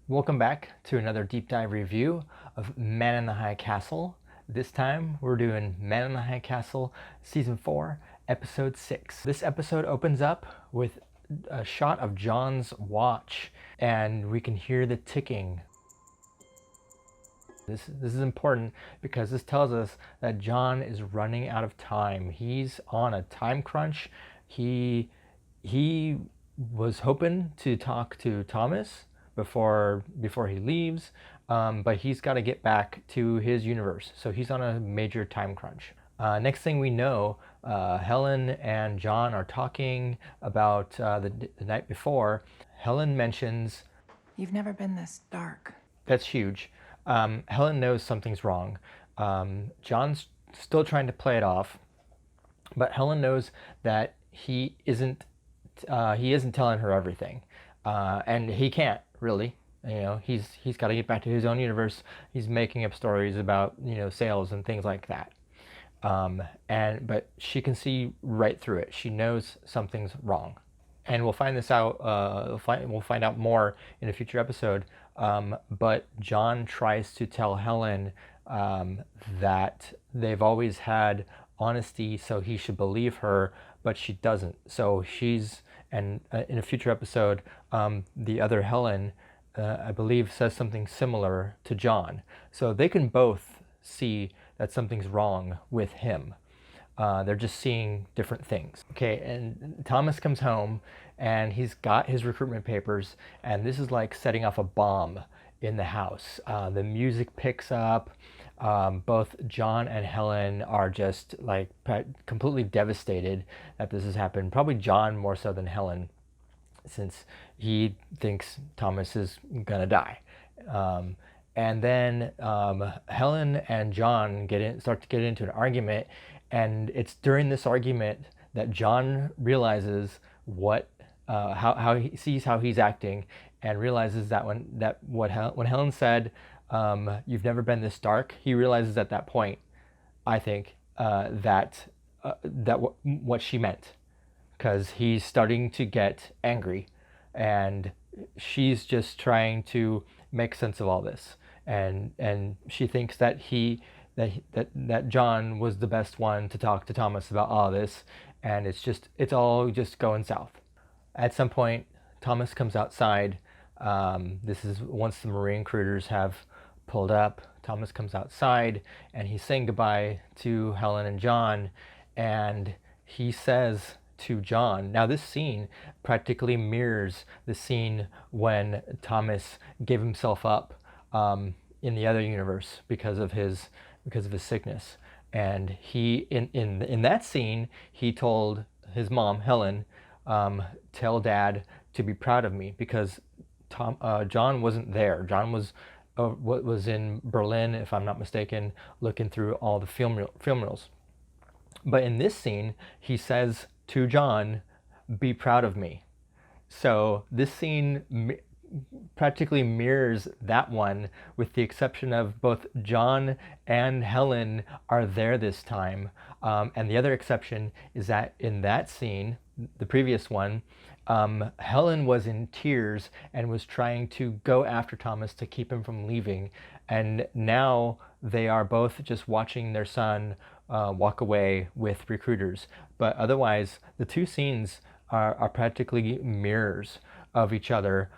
Welcome back to another deep dive review of Man in the High Castle. This time we're doing Man in the High Castle Season 4, Episode 6. This episode opens up with a shot of John's watch, and we can hear the ticking. This is important because this tells us that John is running out of time. He's on a time crunch. He was hoping to talk to Thomas before he leaves, but he's got to get back to his universe. So he's on a major time crunch. Next thing we know, Helen and John are talking about the night before. Helen mentions, "You've never been this dark." that's huge. Helen knows something's wrong. John's still trying to play it off, but Helen knows that he isn't telling her everything, and he can't really. He's got to get back to his own universe. He's making up stories about sales and things like that. But she can see right through it. She knows something's wrong, and we'll find this out. We'll find out more in a future episode. But John tries to tell Helen that they've always had honesty, so he should believe her, but she doesn't. So in a future episode, the other Helen, I believe, says something similar to John. So they can both see that something's wrong with him. They're just seeing different things. Okay, and Thomas comes home and he's got his recruitment papers, and this is like setting off a bomb in the house. The music picks up. Both John and Helen are just like completely devastated that this has happened. Probably John more so than Helen, since he thinks Thomas is gonna die. And then Helen and John start to get into an argument, and it's during this argument that John realizes how he sees how he's acting, and realizes that when Helen said, "You've never been this dark," he realizes at that point, I think, that what she meant, because he's starting to get angry, and she's just trying to make sense of all this, and she thinks that John was the best one to talk to Thomas about all this, and it's all just going south. At some point, Thomas comes outside. This is once the Marine recruiters have pulled up. Thomas comes outside and he's saying goodbye to Helen and John, and he says to John, now this scene practically mirrors the scene when Thomas gave himself up in the other universe because of his sickness. And he in that scene, he told his mom, Helen, tell Dad to be proud of me, because John wasn't there. John was in Berlin, if I'm not mistaken, looking through all the film reels. But in this scene, he says to John, "Be proud of me." So this scene practically mirrors that one, with the exception of both John and Helen are there this time. And the other exception is that in that scene, the previous one, Helen was in tears and was trying to go after Thomas to keep him from leaving. And now they are both just watching their son walk away with recruiters. But otherwise, the two scenes are practically mirrors of each other.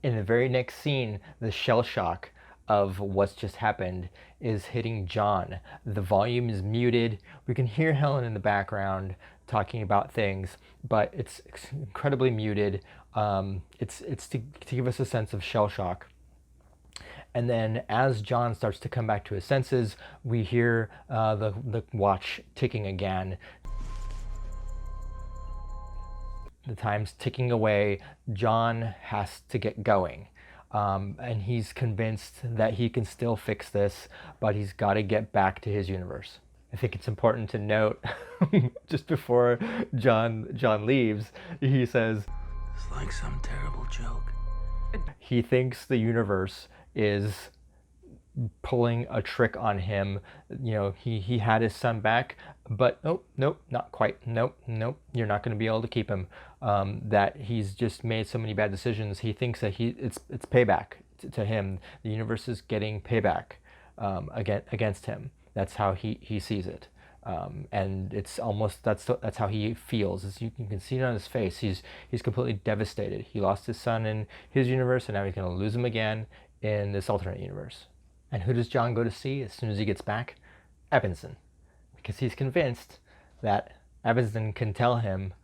In the very next scene, the shell shock of what's just happened is hitting John. The volume is muted. We can hear Helen in the background talking about things, but it's incredibly muted. It's to give us a sense of shell shock. And then as John starts to come back to his senses, we hear the watch ticking again. The time's ticking away. John has to get going. And he's convinced that he can still fix this, but he's got to get back to his universe. I think it's important to note, just before John leaves, he says, "It's like some terrible joke." He thinks the universe is pulling a trick on him. He had his son back, but nope, not quite. Nope, you're not going to be able to keep him. That he's just made so many bad decisions. He thinks that it's payback. to him. The universe is getting payback against him. That's how he sees it. And it's almost that's how he feels. As you can see it on his face, he's completely devastated. He lost his son in his universe, and now he's going to lose him again in this alternate universe. And who does John go to see as soon as he gets back? Abendsen, because he's convinced that Abendsen can tell him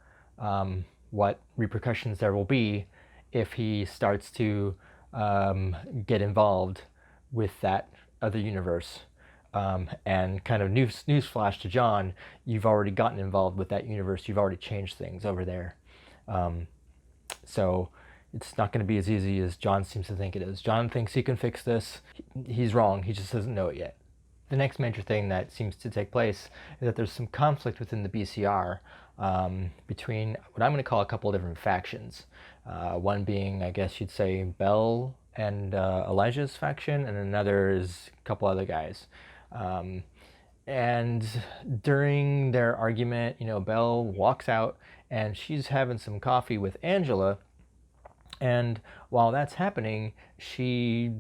what repercussions there will be if he starts to get involved with that other universe. And kind of newsflash to John, you've already gotten involved with that universe. You've already changed things over there. So it's not going to be as easy as John seems to think it is. John thinks he can fix this. He's wrong. He just doesn't know it yet. The next major thing that seems to take place is that there's some conflict within the BCR between what I'm going to call a couple of different factions. One being, I guess you'd say, Bell and Elijah's faction, and another is a couple other guys. And during their argument, Belle walks out and she's having some coffee with Angela. And while that's happening, she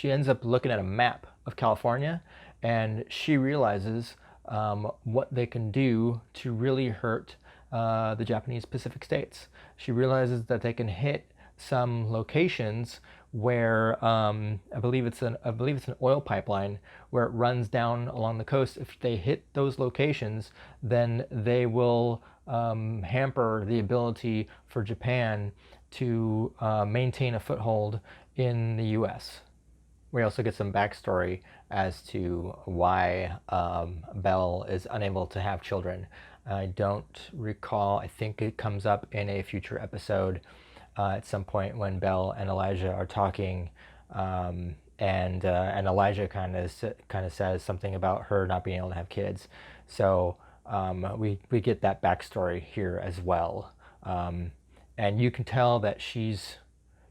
ends up looking at a map of California, and she realizes what they can do to really hurt the Japanese Pacific states. She realizes that they can hit some locations where I believe it's an oil pipeline where it runs down along the coast. If they hit those locations, then they will hamper the ability for Japan to maintain a foothold in the U.S. We also get some backstory as to why Belle is unable to have children. I don't recall. I think it comes up in a future episode at some point when Belle and Elijah are talking, and Elijah kind of says something about her not being able to have kids. So we get that backstory here as well, and you can tell that she's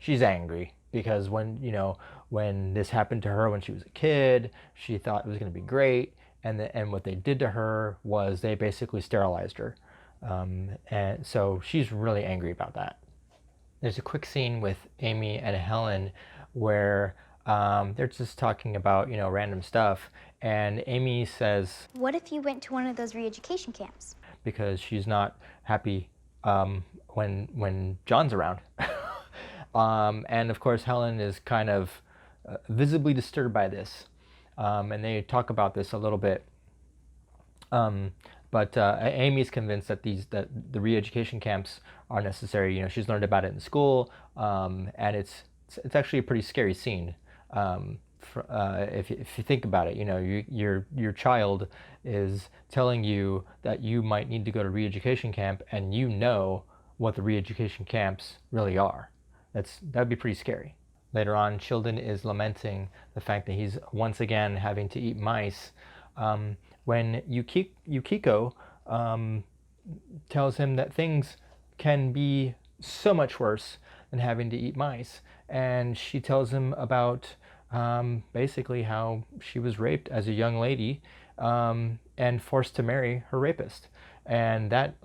angry because when this happened to her when she was a kid, she thought it was going to be great, and what they did to her was they basically sterilized her, and so she's really angry about that. There's a quick scene with Amy and Helen where they're just talking about random stuff, and Amy says, "What if you went to one of those re-education camps?" Because she's not happy when John's around. And of course Helen is kind of visibly disturbed by this, and they talk about this a little bit. But Amy's convinced that the re-education camps are necessary. She's learned about it in school, and it's actually a pretty scary scene. If you think about it, your child is telling you that you might need to go to re-education camp, and what the re-education camps really are. That'd be pretty scary. Later on, Childen is lamenting the fact that he's once again having to eat mice. When Yukiko tells him that things can be so much worse than having to eat mice, and she tells him about basically how she was raped as a young lady and forced to marry her rapist, and that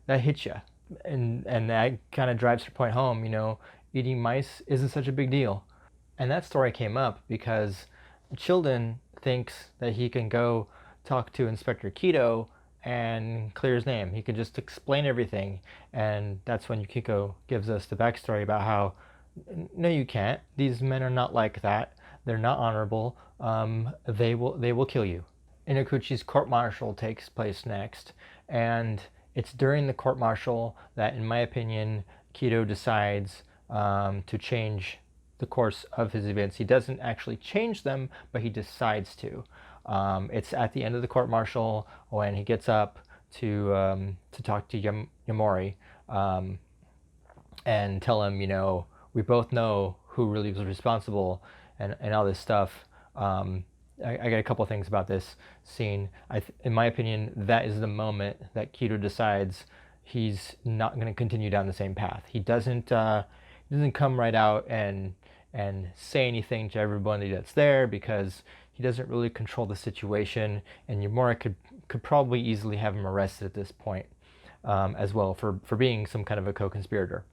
that hits you, and that kind of drives her point home. Eating mice isn't such a big deal, and that story came up because Childen thinks that he can go talk to Inspector Kido and clear his name. He can just explain everything, and that's when Yukiko gives us the backstory about how, no, you can't. These men are not like that. They're not honorable. They will kill you. Inakuchi's court-martial takes place next, and it's during the court-martial that, in my opinion, Kido decides to change the course of his events. He doesn't actually change them, but he decides to. It's at the end of the court-martial when he gets up to talk to Yamori and tell him, we both know who really was responsible and all this stuff. I got a couple of things about this scene. In my opinion, that is the moment that Kido decides he's not going to continue down the same path. He doesn't come right out and say anything to everybody that's there because he doesn't really control the situation, and Yamura could probably easily have him arrested at this point as well for being some kind of a co-conspirator.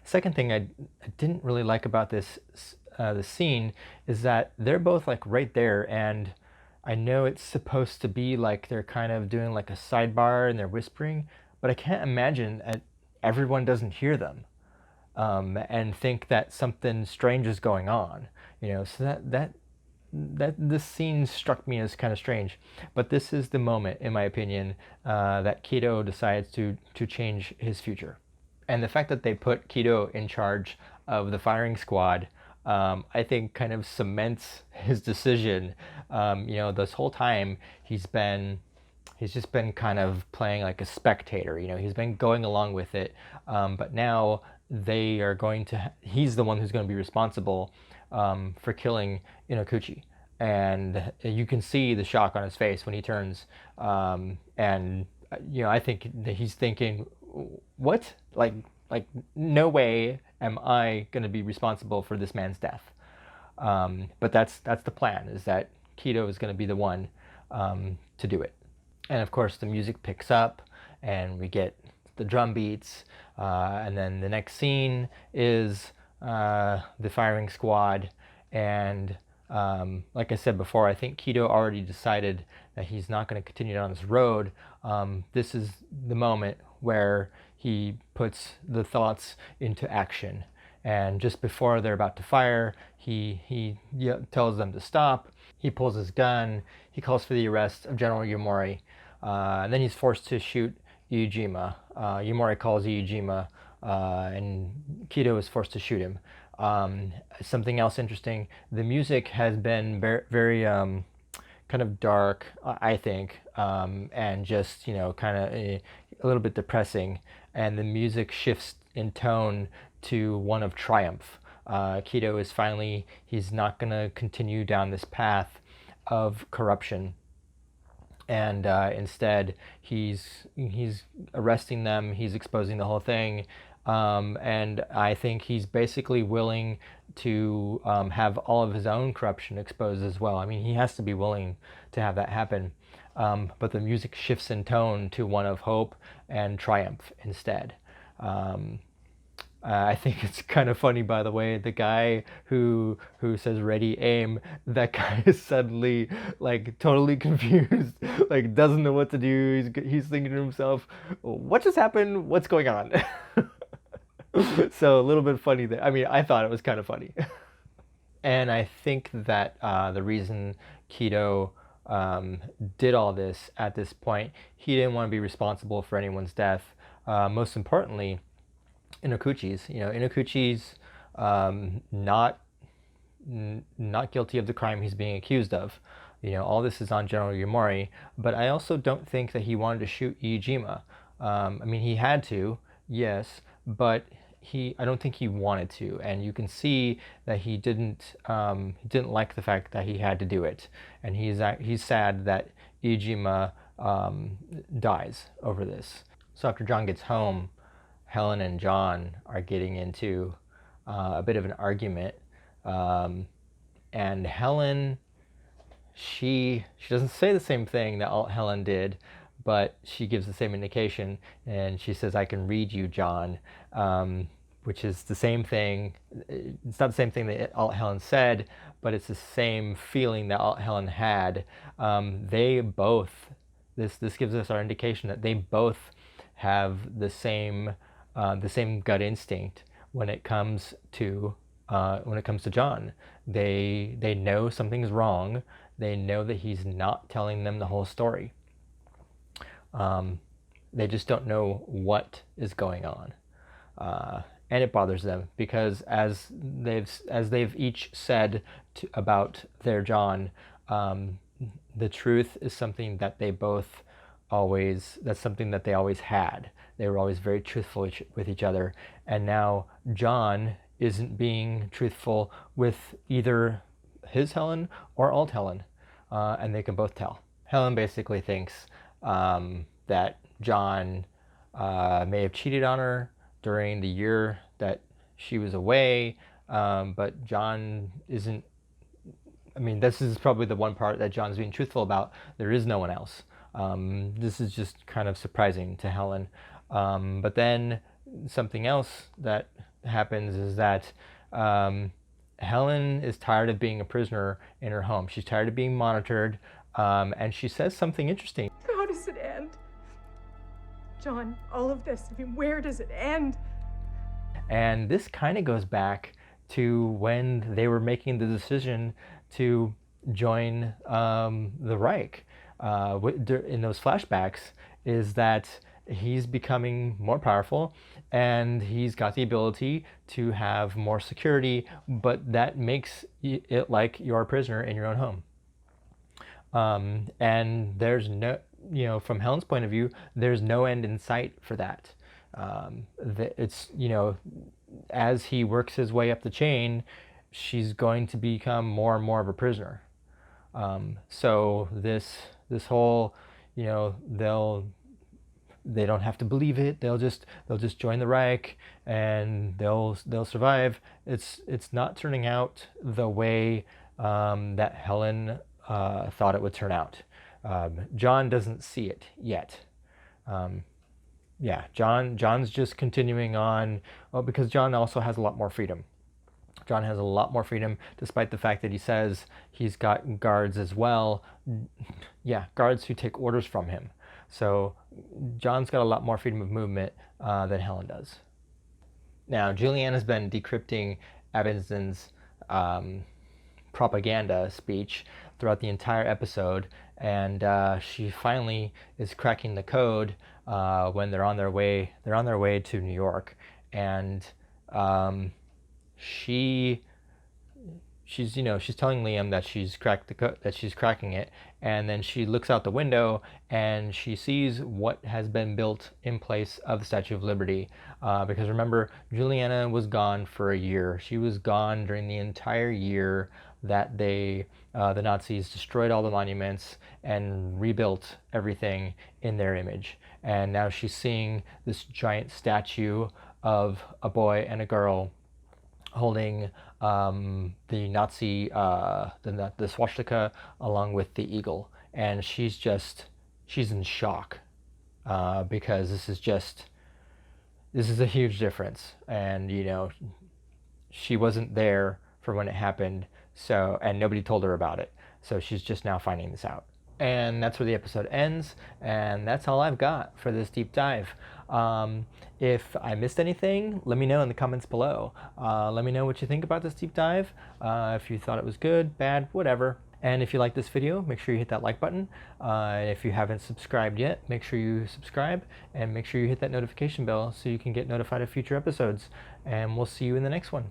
Second thing I didn't really like about the scene is that they're both like right there, and I know it's supposed to be like they're kind of doing like a sidebar and they're whispering, but I can't imagine that everyone doesn't hear them and think that something strange is going on. So that this scene struck me as kind of strange. But this is the moment, in my opinion, that Kido decides to change his future. And the fact that they put Kido in charge of the firing squad, I think, kind of cements his decision. This whole time he's just been kind of playing like a spectator. He's been going along with it, but now they are going to. He's the one who's going to be responsible for killing Inokuchi, and you can see the shock on his face when he turns. And I think that he's thinking, "What? Like no way am I going to be responsible for this man's death." But that's the plan. Is that Kido is going to be the one to do it. And of course, the music picks up, and we get the drum beats, and then the next scene is the firing squad. And like I said before, I think Kido already decided that he's not going to continue down this road. This is the moment where he puts the thoughts into action. And just before they're about to fire, he tells them to stop. He pulls his gun. He calls for the arrest of General Yumori. And then he's forced to shoot Iijima. Yumori calls Iijima, and Kido is forced to shoot him. Something else interesting, the music has been very kind of dark, I think, and just, kind of a little bit depressing. And the music shifts in tone to one of triumph. Kido is finally, he's not going to continue down this path of corruption. And instead, he's arresting them. He's exposing the whole thing, and I think he's basically willing to have all of his own corruption exposed as well. I mean, he has to be willing to have that happen. But the music shifts in tone to one of hope and triumph instead. I think it's kind of funny, by the way, the guy who says ready aim, that guy is suddenly like totally confused, like doesn't know what to do. He's thinking to himself, what just happened? What's going on? So a little bit funny there. I mean, I thought it was kind of funny. And I think that the reason Kido did all this at this point, he didn't want to be responsible for anyone's death. Most importantly, Inokuchi's. Inokuchi's not guilty of the crime he's being accused of. All this is on General Yumori, but I also don't think that he wanted to shoot Iijima. I mean, he had to, yes, but I don't think he wanted to, and you can see that he didn't like the fact that he had to do it, and he's sad that Iijima dies over this. So after John gets home, Helen and John are getting into a bit of an argument, and Helen, she doesn't say the same thing that Helen did, but she gives the same indication, and she says, "I can read you, John," which is the same thing. It's not the same thing that Helen said, but it's the same feeling that Helen had. They both, this gives us our indication that they both have the same gut instinct when it comes to John. They know something's wrong. They know that he's not telling them the whole story. They just don't know what is going on, and it bothers them because as they've each said about their John, the truth is something that they both that's something that they always had. They were always very truthful with each other, and now John isn't being truthful with either his Helen or alt Helen, and they can both tell. Helen basically thinks that John may have cheated on her during the year that she was away, but John isn't. I mean, this is probably the one part that John's being truthful about. There is no one else. This is just kind of surprising to Helen. But then something else that happens is that Helen is tired of being a prisoner in her home. She's tired of being monitored, and she says something interesting. How does it end? John, all of this, I mean, where does it end? And this kind of goes back to when they were making the decision to join the Reich. In those flashbacks, is that he's becoming more powerful and he's got the ability to have more security, but that makes it like you're a prisoner in your own home. And there's no, from Helen's point of view, there's no end in sight for that. It's, as he works his way up the chain, she's going to become more and more of a prisoner. So this whole, they don't have to believe it. They'll just join the Reich and they'll survive. It's not turning out the way that Helen thought it would turn out. John doesn't see it yet. John's just continuing on, because John also has a lot more freedom. John has a lot more freedom, despite the fact that he says he's got guards as well. Yeah, guards who take orders from him. So John's got a lot more freedom of movement than Helen does. Now, Julianne has been decrypting Abendsen's propaganda speech throughout the entire episode, and she finally is cracking the code when they're on their way to New York, and she's telling Liam that she's cracked that she's cracking it, and then she looks out the window and she sees what has been built in place of the Statue of Liberty, because remember, Juliana was gone for a year. She was gone during the entire year that the Nazis destroyed all the monuments and rebuilt everything in their image, and now she's seeing this giant statue of a boy and a girl holding the Nazi, the swastika along with the eagle, and she's in shock because this is a huge difference, and she wasn't there for when it happened, so, and nobody told her about it, so she's just now finding this out. And that's where the episode ends, and that's all I've got for this deep dive. If I missed anything, let me know in the comments below. Let me know what you think about this deep dive, if you thought it was good, bad, whatever. And if you like this video, make sure you hit that like button. If you haven't subscribed yet, make sure you subscribe, and make sure you hit that notification bell so you can get notified of future episodes. And we'll see you in the next one.